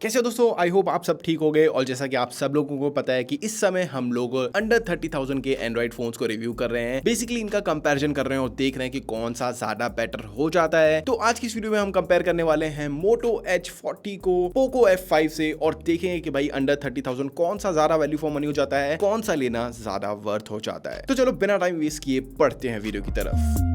कैसे हो दोस्तों, आई होप आप सब ठीक हो गए। और जैसा कि आप सब लोगों को पता है कि इस समय हम लोग अंडर 30,000 के एंड्रॉइड फोन्स को रिव्यू कर रहे हैं। बेसिकली इनका कंपैरिजन कर रहे हैं और देख रहे हैं कि कौन सा ज्यादा बेटर हो जाता है। तो आज की इस वीडियो में हम कंपेयर करने वाले हैं Moto H40 को Poco F5 से और देखेंगे कि भाई अंडर 30,000 कौन सा ज्यादा वैल्यू फॉर मनी हो जाता है, कौन सा लेना ज्यादा वर्थ हो जाता है। तो चलो बिना टाइम वेस्ट किए बढ़ते हैं वीडियो की तरफ।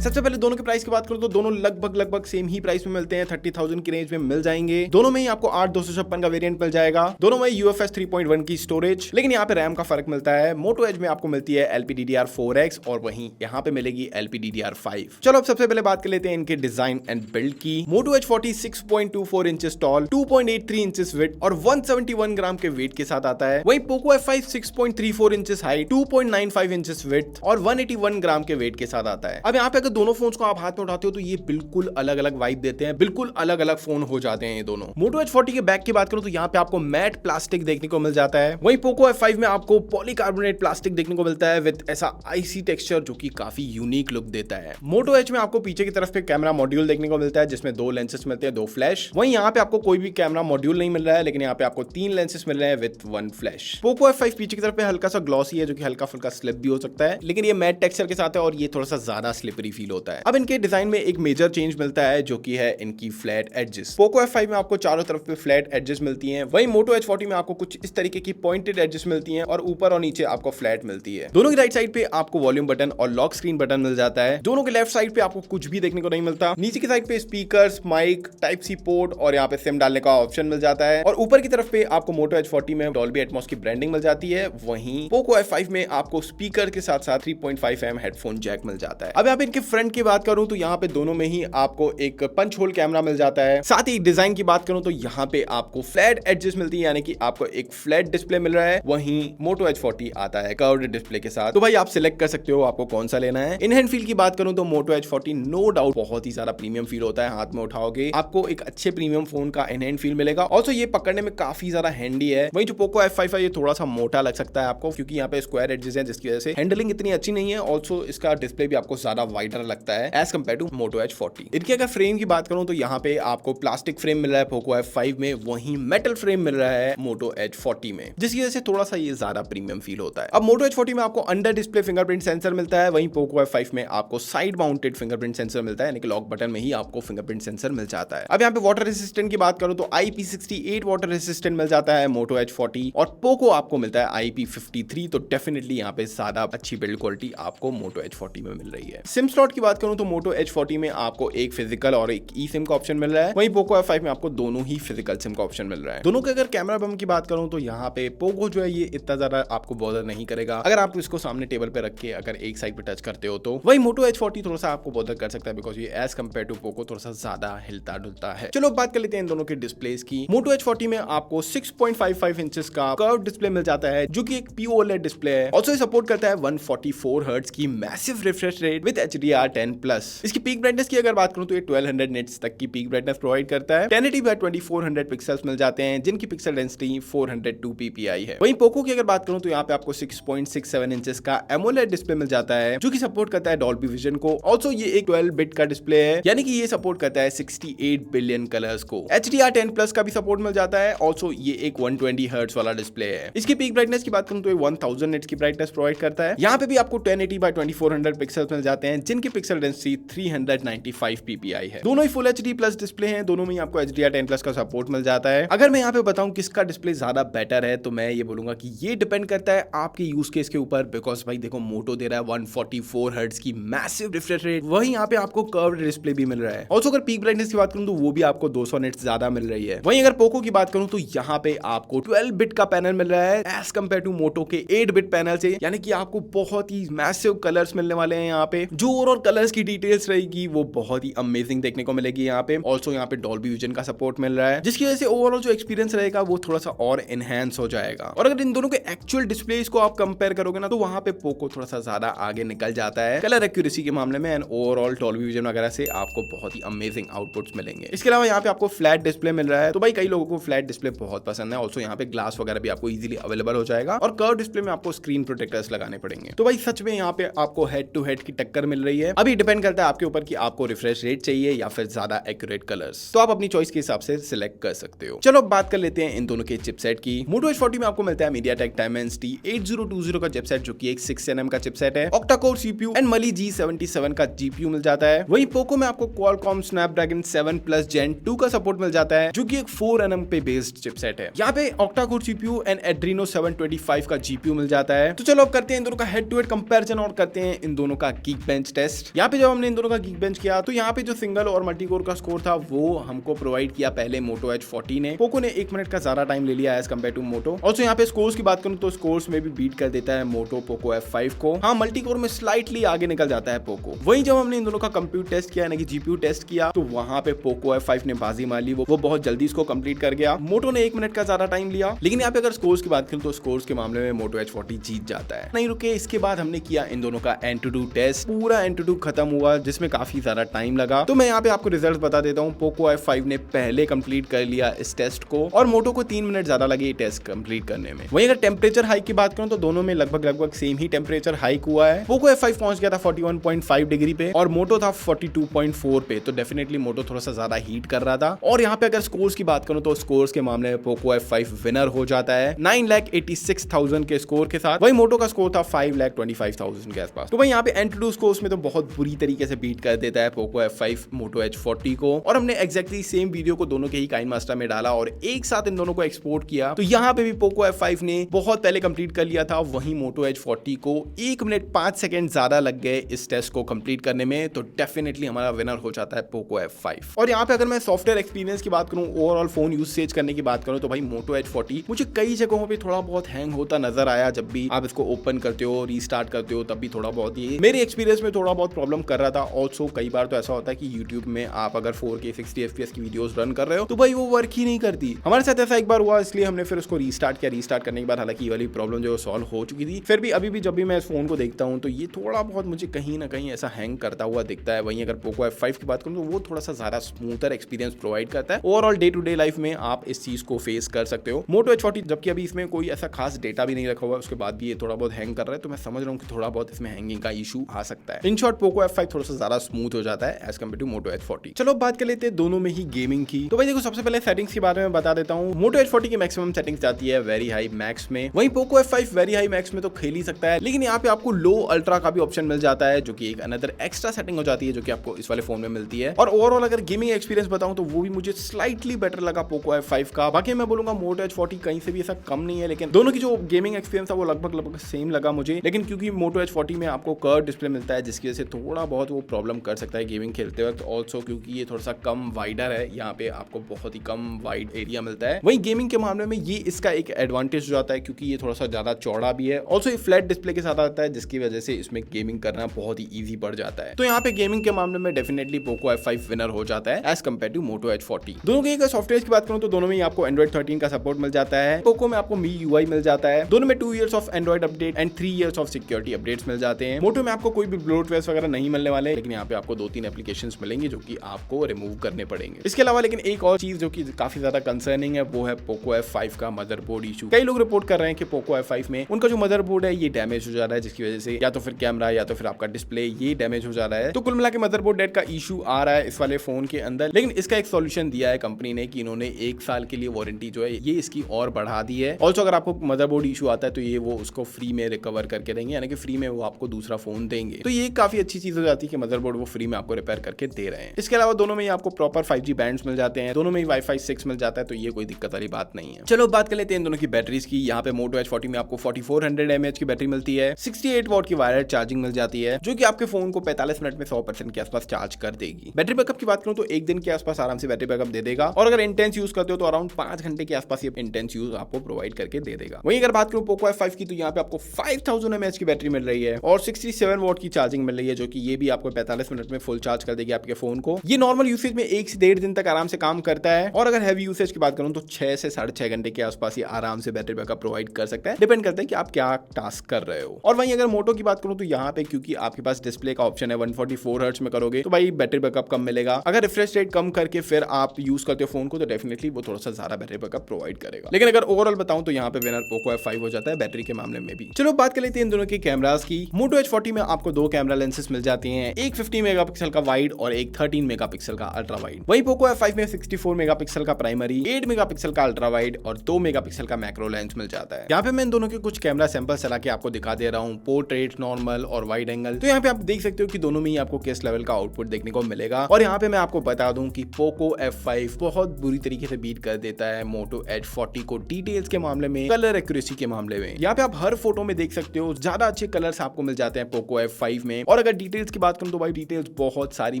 सबसे पहले दोनों की प्राइस की बात करूं तो दोनों लगभग सेम ही प्राइस में मिलते हैं, 30,000 की रेंज में मिल जाएंगे। दोनों में ही आपको 8/256 का वेरिएंट मिल जाएगा। दोनों में UFS 3.1 की स्टोरेज, लेकिन यहाँ पे रैम का फर्क मिलता है। Moto Edge में आपको मिलती है LPDDR4X और वहीं यहाँ पे मिलेगी LPDDR5। चलो अब सबसे पहले बात कर लेते हैं इनके डिजाइन एंड बिल्ड की। Moto H40 6.24 inches tall, 2.83 inches width और 171 ग्राम के वेट के साथ आता है। वहीं Poco F5 6.34 inches height, 2.95 inches width और 181 ग्राम के वेट के साथ आता है। अब यहाँ पे दोनों फोन्स को आप हाथ में उठाते हो तो ये बिल्कुल अलग अलग वाइब देते हैं, बिल्कुल अलग अलग फोन हो जाते हैं ये दोनों। Moto H40 के बैक की बात करूं तो यहाँ पे आपको मैट प्लास्टिक देखने को मिल जाता है। वहीं Poco F5 में आपको पॉलीकार्बोनेट प्लास्टिक देखने को मिलता है विद ऐसा आईसी टेक्सचर जो कि काफी यूनिक लुक देता है। Moto H में आपको पीछे की तरफ पे कैमरा मॉड्यूल देखने को मिलता है जिसमें 2 लेंसेज मिलते हैं, 2 फ्लैश। वहीं यहाँ पे आपको कोई भी कैमरा मॉड्यूल नहीं मिल रहा है, लेकिन यहाँ पे आपको 3 लेंसेज मिल रहे हैं विद 1 फ्लैश। Poco F5 पीछे की तरफ पे हल्का सा ग्लॉसी है जो कि हल्का फुल्का स्लिप भी हो सकता है, लेकिन ये मैट टेक्सचर के साथ है और ये थोड़ा सा ज्यादा स्लिपरी फील होता है। अब इनके डिजाइन में एक मेजर चेंज मिलता है जो कि है इनकी फ्लैट एजेस। Poco F5 में आपको चारों तरफ पे फ्लैट एजेस मिलती हैं, वहीं Moto H40 में आपको कुछ इस तरीके की पॉइंटेड एजेस मिलती हैं और ऊपर और नीचे आपको फ्लैट मिलती है। दोनों की राइट साइड पे आपको वॉल्यूम बटन और लॉक स्क्रीन बटन मिल जाता है। दोनों के लेफ्ट साइड पे आपको कुछ भी देखने को नहीं मिलता। नीचे की साइड पे speakers, mic, type C port और यहाँ पे सिम डालने का ऑप्शन मिल जाता है। और ऊपर की तरफ पे आपको Moto H40 में Dolby Atmos की ब्रांडिंग मिल जाती है। वहीं Poco F5 में आपको स्पीकर के साथ साथ 3.5mm हेडफोन जैक मिल जाता है। अब यहाँ पे इनके फ्रंट की बात करूं तो यहाँ पे दोनों में ही आपको एक पंच होल कैमरा मिल जाता है। साथ ही डिजाइन की बात करूं तो यहाँ पे आपको फ्लैट एजेस मिलती है, यानी कि आपको एक फ्लैट डिस्प्ले मिल रहा है। वहीं Moto H40 आता है कर्व्ड डिस्प्ले के साथ। तो भाई आप सिलेक्ट कर सकते हो आपको कौन सा लेना है। इन हैंड फील की बात करूं तो Moto H40 नो डाउट बहुत ही ज्यादा प्रीमियम फील होता है। हाथ में उठाओगे आपको एक अच्छे प्रीमियम फोन का इन हैंड फील मिलेगा। ऑल्सो ये पकड़ने में काफी ज्यादा हैंडी है। वहीं जो Poco F5 है ये थोड़ा सा मोटा लग सकता है आपको, क्योंकि यहाँ पे स्क्वायर एजेस हैं जिसकी वजह से हैंडलिंग इतनी अच्छी नहीं है। ऑल्सो इसका डिस्प्ले भी आपको ज्यादा वाइडर लगता है as compare to Moto H40। इनकी अगर फ्रेम की बात करूं तो यहाँ पे आपको प्लास्टिक फ्रेम मिल रहा है Poco F5 में, वहीं मेटल फ्रेम मिल रहा है Moto H40 में, जिसकी वजह से थोड़ा सा ये ज्यादा प्रीमियम फील होता है। अब Moto H40 में आपको अंडर डिस्प्ले फिंगरप्रिंट सेंसर मिलता है, वहीं Poco F5 में आपको साइड माउंटेड फिंगरप्रिंट सेंसर मिलता है, यानी कि लॉक बटन में ही आपको फिंगरप्रिंट सेंसर मिल जाता है। अब यहाँ पे वाटर रेसिस्टेंट की बात करूं तो IP68 वाटर रेसिस्टेंट मिल जाता है Moto H40 और Poco आपको मिलता है IP53। तो डेफिनेटली यहाँ पे ज्यादा अच्छी बिल्ड क्वालिटी आपको Moto H40 में मिल रही है। सिम स्लॉट की बात करूं तो Moto H40 में आपको एक फिजिकल और एक ई सिम का ऑप्शन मिल रहा है, वहीं Poco F5 में आपको दोनों ही फिजिकल सिम का ऑप्शन मिल रहा है। दोनों के अगर कैमरा बम की बात करूं तो यहाँ पे Poco जो है ये इतना ज्यादा आपको बॉदर नहीं करेगा अगर आप इसको सामने टेबल पे रख के अगर एक साइड पे टच करते हो तो। वहीं Moto H40 थोड़ा सा आपको बॉदर कर सकता है बिकॉज ये एज कम्पेयर टू Poco थोड़ा सा ज्यादा हिलता डुलता है। चलो बात कर लेते हैं इन दोनों के डिस्प्लेस की। Moto H40 में आपको 6.55 इंचेस का कर्व डिस्प्ले मिल जाता है जो कि एक POLED डिस्प्ले है। ऑल्सो सपोर्ट करता है 144 हर्ट्ज की massive refresh rate with HDR10+। इसकी पीक ब्राइटनेस की अगर बात करूं तो ये 1200 निट्स तक की पीक ब्राइटनेस प्रोवाइड करता है। 1080 बाय 2400 पिक्सल्स मिल जाते हैं जिनकी पिक्सल डेंसिटी 402 ppi है। वहीं Poco की अगर बात करूं तो यहाँ पे आपको 6.67 इंचेस का AMOLED डिस्प्ले मिल जाता है जो कि सपोर्ट करता है Dolby Vision को। ऑल्सो ये एक 12 बिट का डिस्प्ले है, यानी कि ये सपोर्ट करता है 68 बिलियन कलर्स को। HDR10+ का भी सपोर्ट मिल जाता है। ऑल्सो ये एक 120 हर्ट्ज वाला डिस्प्ले है। इसकी पीक ब्राइटनेस की बात करूं तो ये 1000 निट्स की ब्राइटनेस प्रोवाइड करता है। यहाँ पे भी आपको 1080 बाय 2400 पिक्सल्स मिल जाते हैं जिनकी पिक्सल डेंसिटी 395 ppi है। दोनों ही फुल HD प्लस डिस्प्ले हैं, दोनों में आपको HDR10+ का सपोर्ट मिल जाता है। अगर मैं यहाँ पे बताऊं किसका डिस्प्ले ज्यादा बेटर है तो मैं ये बोलूंगा कि ये डिपेंड करता है आपके यूज केस के ऊपर। बिकॉज भाई देखो Moto दे रहा है 144 हर्ट्ज की मैसिव रिफ्रेश रेट, वहीं यहाँ पे आपको कर्व्ड डिस्प्ले भी मिल रहा है। ऑल्सो अगर पीक ब्राइटनेस की बात करूं तो वो भी आपको 200 निट्स ज्यादा मिल रही है। वहीं अगर Poco की बात करूं तो यहाँ पे आपको 12 बिट का पैनल मिल रहा है एज कम्पेयर टू Moto के 8 बिट पैनल से, यानी कि आपको बहुत ही मैसिव कलर्स मिलने वाले हैं। यहाँ पे जो ओवरऑल कलर्स की डिटेल्स रहेगी वो बहुत ही अमेजिंग देखने को मिलेगी यहाँ पे। ऑल्सो यहाँ पे Dolby Vision का सपोर्ट मिल रहा है जिसकी वजह से ओवरऑल जो एक्सपीरियंस रहेगा वो थोड़ा सा और एनहांस हो जाएगा। और अगर इन दोनों के एक्चुअल डिस्प्लेस को आप कंपेयर करोगे ना तो वहां पे Poco थोड़ा सा ज्यादा आगे निकल जाता है कलर एक्यूरेसी के मामले में एंड ओवरऑल Dolby Vision वगैरह से आपको बहुत ही अमेजिंग आउटपुट्स मिलेंगे। इसके अलावा यहाँ पे आपको फ्लैट डिस्प्ले मिल रहा है, तो भाई कई लोगों को फ्लैट डिस्प्ले बहुत पसंद है। ऑल्सो यहाँ पे ग्लास वगैरह भी आपको इजीली अवेलेबल हो जाएगा और कर्व डिस्प्ले में आपको स्क्रीन प्रोटेक्टर्स लगाने पड़ेंगे। तो भाई सच में यहाँ पे आपको हेड टू हेड की टक्कर मिल रही है। अभी डिपेंड करता है आपके ऊपर कि आपको रिफ्रेश रेट चाहिए या फिर ज्यादा एक्यूरेट कलर्स, तो आप अपनी चॉइस के हिसाब से सिलेक्ट कर सकते हो। चलो अब बात कर लेते हैं इन दोनों के चिपसेट की। Moto H40 में आपको मिलता है MediaTek Dimensity 8020 का चिपसेट, जो कि एक 6nm का चिपसेट है। Octa-core CPU and Mali G77 का GPU मिल जाता है। वहीं पोको में आपको Qualcomm Snapdragon 7 Plus Gen 2 का सपोर्ट मिल जाता है, जो कि एक 4nm पे बेस्ड चिपसेट है। यहाँ पे Octa-core CPU एंड Adreno 725 का GPU मिल जाता है। तो चलो अब करते हैं इन दोनों का हेड टू हेड कंपैरिजन और करते हैं इन दोनों का Geekbench टेस्ट। यहाँ पे जब हमने इन दोनों का Geekbench किया तो यहाँ पे जो सिंगल और मल्टी कोर का स्कोर था वो हमको प्रोवाइड किया पहले Moto H40 ने। पोको ने 1 मिनट का ज्यादा टाइम ले लिया as compare to Moto. Also यहाँ पे स्कोर्स की बात करूं तो स्कोर्स में भी बीट कर देता है मोटो पोको F5 को। हाँ, मल्टी कोर में स्लाइटली आगे निकल जाता है पोको। वहीं जब हमने इन दोनों का कंप्यूट टेस्ट किया यानी कि जीपीयू टेस्ट किया तो वहां पे पोको F5 ने बाजी मार ली, वो बहुत जल्दी इसको कंप्लीट कर गया। मोटो ने 1 मिनट का ज्यादा टाइम लिया। लेकिन यहाँ पे अगर स्कोर्स की बात करूं तो स्कोर्स के मामले में मोटो H40 जीत जाता है। नहीं रुके, इसके बाद हमने किया इन दोनों का Antutu टेस्ट। पूरा Antutu खत्म हुआ जिसमें काफी ज्यादा टाइम लगा। तो मैं यहाँ पे आपको रिजल्ट बता देता हूँ। पोको F5 ने पहले कंप्लीट कर लिया इस टेस्ट को और मोटो को 3 मिनट ज्यादा लगे टेस्ट कंप्लीट करने में। वहीं अगर टेम्परेचर हाइक की बात करूं तो दोनों में लगभग सेम ही टेम्परेचर हाइक हुआ है। पोको F5 पहुंच गया था 41.5 डिग्री पे और मोटो था 42.4 पे, तो डेफिनेटली मोटो थोड़ा सा ज्यादा हीट कर रहा था। और यहाँ पे अगर स्कोर्स की बात करूं तो स्कोर्स के मामले में पोको F5 विनर हो जाता है 9,86,000 के स्कोर के साथ। वहीं मोटो का स्कोर था 5,25,000 के आसपास। तो वहीं यहाँ पे Antutu स्कोर्स में तो बहुत बुरी तरीके से बीट कर देता है पोको F5 मोटो H40 को। और हमने एक्जैक्टली सेम वीडियो को दोनों के ही काइनमास्टर में डाला और एक साथ इन दोनों को एक्सपोर्ट किया। तो यहाँ पे भी पोको F5 ने बहुत पहले कंप्लीट कर लिया था। वहीं मोटो H40 को 1 मिनट 5 सेकंड ज्यादा लग गए इस टेस्ट को कंप्लीट करने में। तो डेफिनेटली हमारा विनर हो जाता है पोको F5। और यहाँ पे अगर मैं सॉफ्टवेयर एक्सपीरियंस की बात करूं, ओवरऑल फोन यूसेज करने की बात करूं तो भाई मोटो H40 मुझे कई जगहों पे थोड़ा बहुत हैंग होता नजर आया। जब भी आप इसको ओपन करते हो, रीस्टार्ट करते हो, तब भी थोड़ा बहुत ये मेरे एक्सपीरियंस में थोड़ा बहुत प्रॉब्लम कर रहा था। ऑल्सो कई बार तो ऐसा होता है कि यूट्यूब में आप अगर 4K 60 FPS की वीडियोस रन कर रहे हो तो भाई वो वर्क ही नहीं करती। हमारे साथ ऐसा एक बार हुआ, इसलिए हमने फिर उसको रीस्टार्ट किया। रीस्टार्ट करने के बाद हालांकि ये वाली प्रॉब्लम जो सॉल्व हो चुकी थी, फिर भी अभी भी जब भी मैं इस फोन को देखता हूं तो ये थोड़ा बहुत मुझे कहीं ना कहीं ऐसा हैंग करता हुआ दिखता है। वहीं अगर पोको F5 की बात करूं तो वो थोड़ा सा ज्यादा स्मूथर एक्सपीरियंस प्रोवाइड करता है। Overall day to day life में आप इस चीज को फेस कर सकते हो। मोटो H40 जबकि अभी इसमें कोई ऐसा खास डेटा भी नहीं रखा हुआ, उसके बाद भी ये थोड़ा बहुत हैंग कर रहा है, तो मैं समझ रहा हूँ कि थोड़ा बहुत इसमें हैंगिंग का इशू आ सकता है। इन शॉर्ट पोको F5 थोड़ा सा ज्यादा स्मूथ हो जाता है as compare to motto H40। चलो बात कर लेते हैं दोनों में ही गेमिंग की। तो भाई देखो, सबसे पहले सेटिंग्स के बारे में बता देता हूँ। मोटो H40 की मैक्सिमम सेटिंग्स जाती है वेरी हाई मैक्स में। वहीं Poco F5 very high max में तो खेल ही सकता है, लेकिन यहाँ पे आपको लो अल्ट्रा का भी ऑप्शन मिल जाता है, जो कि एक अनदर एक्स्ट्रा सेटिंग हो जाती है जो कि आपको इस वाले फोन में मिलती है। और ओवरऑल अगर गेमिंग एक्सपीरियंस बताऊं तो वो भी मुझे स्लाइटली बेटर लगा पोको F5 का। बाकी मैं बोलूंगा मोटो H40 कहीं से भी ऐसा कम नहीं है, लेकिन दोनों की जो गेमिंग एक्सपीरियंस है वो लगभग सेम लगा मुझे। लेकिन क्योंकि मोटो H40 में आपको कर्व डिस्प्ले मिलता है, जिसकी वजह से थोड़ा बहुत वो प्रॉब्लम कर सकता है गेमिंग खेलते वक्त। ऑल्सो क्योंकि ये थोड़ा सा कम वाइडर है, यहाँ पे आपको बहुत ही कम वाइड एरिया मिलता है। वहीं गेमिंग के मामले में ये इसका एक एडवांटेज हो जाता है क्योंकि ये थोड़ा सा ज्यादा चौड़ा भी है। ऑल्सो ये फ्लैट डिस्प्ले के साथ आता है, जिसकी वजह से इसमें गेमिंग करना बहुत ही ईजी पड़ जाता है। तो यहाँ पे गेमिंग के मामले में डेफिनेटली पोको F5 विनर हो जाता है as compare to motto H40। दोनों के सॉफ्टवेयर की बात करूं तो दोनों में आपको Android 13 का सपोर्ट मिल जाता है। पोको में आपको MIUI मिल जाता है। दोनों में 2 years of Android update and 3 years of security updates मिल जाते हैं। मोटो में आपको कोई भी ब्लोटवेयर वगैरह नहीं मिलने वाले, लेकिन यहाँ पे आपको 2-3 एप्लीकेशंस मिलेंगे जो कि आपको रिमूव करने पड़ेंगे। इसके अलावा लेकिन एक और चीज जो कि काफी ज्यादा कंसर्निंग है वो है पोको F5 का मदरबोर्ड इशू। कई लोग रिपोर्ट कर रहे हैं कि पोको F5 में उनका जो मदरबोर्ड है ये डैमेज हो जा रहा है, जिसकी वजह से या तो फिर कैमरा या तो फिर आपका डिस्प्ले ये डैमेज हो जा रहा है। तो कुल मिला के मदरबोर्ड डेड का इशू आ रहा है इस वाले फोन के अंदर, लेकिन इसका एक सॉल्यूशन दिया है कंपनी ने कि इन्होंने 1 साल के लिए वारंटी जो है ये इसकी और बढ़ा दी है। ऑल्सो अगर आपको मदरबोर्ड इशू आता है तो ये वो उसको फ्री में रिकवर करके देंगे, यानी कि फ्री में वो आपको दूसरा फोन देंगे। तो ये काफी अच्छी चीज हो जाती है कि मदरबोर्ड वो फ्री में आपको रिपेयर करके दे रहे हैं। इसके अलावा दोनों में आपको प्रॉपर 5G बैंड्स मिल जाते हैं, दोनों में Wi-Fi 6 मिल जाता है, तो ये कोई दिक्कत वाली बात नहीं है। चलो बात कर लेते हैं इन दोनों की बैटरीज की। यहाँ पे मोटो H40 में आपको 4400 mAh की बैटरी मिलती है, 68 वॉट की वायर्ड चार्जिंग मिल जाती है, जो कि आपके फोन को 45 मिनट में 100% के आसपास चार्ज कर देगी। बैटरी बैकअप की बात करूं तो 1 दिन के आसपास आराम से बैटरी बैकअप दे देगा, और अगर इंटेंस यूज करते हो तो अराउंड 5 घंटे के आसपास ये इंटेंस यूज आपको प्रोवाइड करके दे देगा। वहीं अगर बात करूं पोको F5 की तो यहाँ पे आपको 5000 mAh की बैटरी मिल रही है और 67 वॉट की चार्जिंग मिल रही है, जो कि ये भी आपको 45 मिनट में फुल चार्ज कर देगी आपके फोन को। ये नॉर्मल यूसेज में 1 से 1.5 दिन तक आराम से काम करता है, और अगर हैवी यूसेज की बात करूं तो 6 से 6.5 घंटे के आसपास ये आराम से बैटरी बैकअप प्रोवाइड कर सकता है। डिपेंड करता है कि आप क्या टास्क कर रहे हो। और वहीं अगर मोटो की बात करूं तो यहाँ पे क्योंकि आपके पास डिस्प्ले का ऑप्शन है 144 हर्ट्ज में करोगे तो भाई बैटरी बैकअप कम मिलेगा। अगर रिफ्रेश रेट कम करके फिर आप यूज करते हो फोन को तो डेफिनेटली वो थोड़ा सा ज्यादा बैटरी बैकअप प्रोवाइड करेगा। लेकिन अगर ओवरऑल बताऊं तो यहाँ पे विनर पोको F5 हो जाता है बैटरी के मामले में भी। चलो बात कर लेते हैं इन दोनों के कैमरास की। मोटो H40 में आपको 2 कैमरा लेंस लेंसेज मिल जाती हैं, एक 50 मेगापिक्सल का वाइड और एक 13 मेगापिक्सल का अल्ट्रा वाइड। वहीं पोको F5 में 64 मेगापिक्सल का प्राइमरी, 8 मेगापिक्सल का अल्ट्रा वाइड और 2 मेगापिक्सल का मैक्रो लेंस मिल जाता है। यहाँ पे मैं इन दोनों के कुछ कैमरा सैंपल चला के आपको दिखा दे रहा हूँ, पोर्ट्रेट, नॉर्मल और वाइड एंगल। तो यहाँ पे आप देख सकते हो कि दोनों में ही आपको किस लेवल का आउटपुट देखने को मिलेगा। और यहाँ पे मैं आपको बता दूं कि पोको F5 बहुत बुरी तरीके से बीट कर देता है मोटो एज 40 को डिटेल्स के मामले में, कलर एक्यूरेसी के मामले में। यहाँ पे आप हर फोटो में देख सकते हो ज्यादा अच्छे कलर्स आपको मिल जाते हैं पोको F5 में। और अगर डिटेल्स की बात करूं तो भाई डिटेल्स बहुत सारी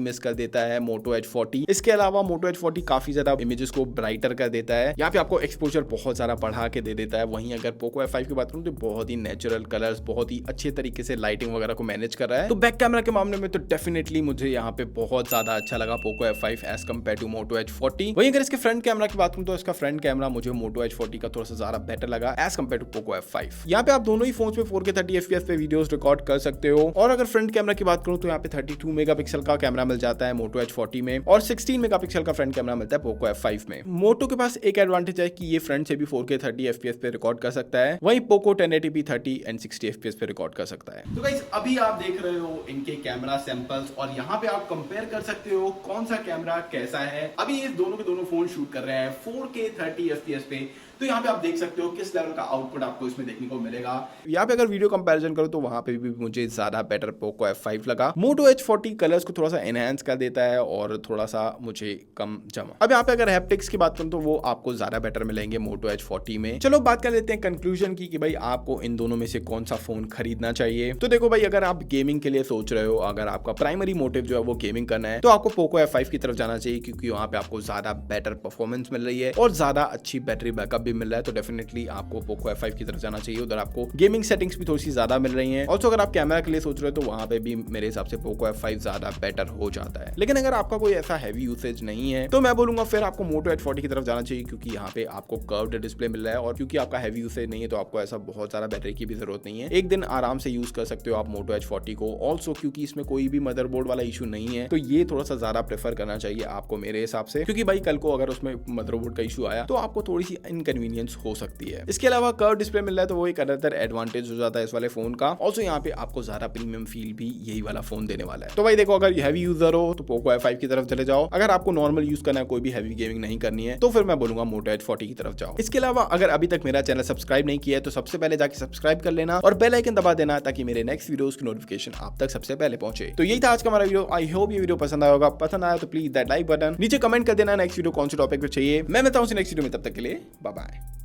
मिस कर देता है मोटो एज 40। इसके अलावा मोटो एज 40 काफी ज्यादा इमेजेस को ब्राइटर कर देता है, यहाँ पे आपको एक्सपोजर बहुत सारा बढ़ा के दे देता है। वहीं अगर पोको F5 की बात करूं तो बहुत ही नेचुरल कलर्स, बहुत ही अच्छे तरीके से लाइटिंग वगैरह को मैनेज कर रहा है। तो बैक कैमरा के मामले में तो डेफिनेटली मुझे यहाँ पे बहुत ज्यादा अच्छा लगा Poco F5 as compare to Moto Edge 40। वहीं अगर इसके फ्रंट कैमरा की बात करूं तो इसका फ्रंट कैमरा मुझे मोटो एज 40 का थोड़ा सा ज्यादा बेटर लगा as compare to Poco F5। यहाँ पे आप दोनों ही फोन्स पे 4K 30 FPS पे वीडियोस रिकॉर्ड कर सकते हो। और अगर फ्रंट कैमरा की बात करूं तो यहाँ पे 32 मेगापिक्सल का कैमरा मिल जाता है मोटो एज 40 में और 16 मेगापिक्सल का फ्रंट कैमरा मिलता है पोको F5 में। मोटो के पास एक एडवांटेज है कि ये फ्रंट से भी 4K 30 FPS पे रिकॉर्ड कर सकता है, वहीं पोको 1080p 30 एंड 60 FPS पे रिकॉर्ड कर सकता है। तो गाइस अभी आप देख रहे हो इनके कैमरा सैंपल्स और यहाँ पे आप कंपेयर कर सकते हो कौन सा कैमरा कैसा है। अभी ये दोनों के दोनों फोन शूट कर रहे हैं 4K 30 FPS पे, तो यहाँ पे आप देख सकते हो किस लेवल का आउटपुट आपको इसमें देखने को मिलेगा। यहाँ पे अगर वीडियो कंपैरिजन करो तो वहां पे भी मुझे ज्यादा बेटर पोको F5 लगा। मोटो एज 40 कलर्स को थोड़ा सा एनहांस कर देता है और थोड़ा सा मुझे कम जमा। अब यहाँ पे अगर हैप्टिक्स की बात करूं तो वो आपको ज्यादा बेटर मिलेंगे मोटो एज 40 में। चलो बात कर लेते हैं कंक्लूजन की कि भाई आपको इन दोनों में से कौन सा फोन खरीदना चाहिए। तो देखो भाई, अगर आप गेमिंग के लिए सोच रहे हो, अगर आपका प्राइमरी मोटिव जो है वो गेमिंग करना है, तो आपको पोको F5 की तरफ जाना चाहिए क्योंकि वहां पे आपको ज्यादा बेटर परफॉर्मेंस मिल रही है और ज्यादा अच्छी बैटरी बैकअप भी मिल रहा है। तो डेफिनेटली आपको पोको F5 की तरफ जाना चाहिए, उधर आपको गेमिंग सेटिंग्स भी थोड़ी सी ज्यादा मिल रही हैं। ऑल्सो अगर आप कैमरा के लिए सोच रहे हो तो वहां पे भी मेरे हिसाब से पोको F5 ज्यादा बेटर हो जाता है। लेकिन अगर आपका कोई ऐसा हैवी यूसेज नहीं है तो मैं बोलूंगा फिर आपको मोटो एज 40 की तरफ जाना चाहिए क्योंकि यहाँ पे आपको कर्व्ड डिस्प्ले मिल रहा है और क्योंकि आपका हैवी यूसेज नहीं है तो आपको ऐसा बहुत सारा बैटरी की भी जरूरत नहीं है। एक दिन आराम से यूज कर सकते हो आप मोटो एज 40 को। ऑल्सो क्योंकि इसमें कोई भी मदरबोर्ड वाला इशू नहीं है तो ये थोड़ा सा ज्यादा प्रेफर करना चाहिए आपको मेरे हिसाब से, क्योंकि भाई कल को अगर उसमें मदरबोर्ड का इशू आया तो आपको थोड़ी सी इनकन्वीनियंस हो सकती है। इसके अलावा कर्व डिस्प्ले मिल रहा है तो वो एक अदर एडवांटेज हो जाता है इस वाले फोन का। ऑल्सो यहाँ पे आपको ज्यादा प्रीमियम फील भी यही वाला फोन देने वाला है। तो भाई देखो, अगर हैवी यूजर हो तो पोको F5 की तरफ चले जाओ। अगर आपको नॉर्मल यूज करना है, कोई भी हैवी गेमिंग नहीं करनी है, तो फिर मैं बोलूंगा मोटो एज 40 की तरफ जाओ। इसके अलावा अगर अभी तक मेरा चैनल सब्सक्राइब नहीं किया है तो सबसे पहले जाके सब्सक्राइब कर लेना और बेल आइकन दबा देना ताकि मेरे नेक्स्ट वीडियोस की नोटिफिकेशन आप तक सबसे पहले पहुंचे। तो यही था आज का हमारा वीडियो। आई होप ये वीडियो पसंद आया होगा। पसंद आया तो प्लीज दैट लाइक बटन, नीचे कमेंट कर देना नेक्स्ट वीडियो कौन से टॉपिक पे चाहिए। मैं मिलता हूं नेक्स्ट वीडियो में, तब तक के लिए बाय बाय।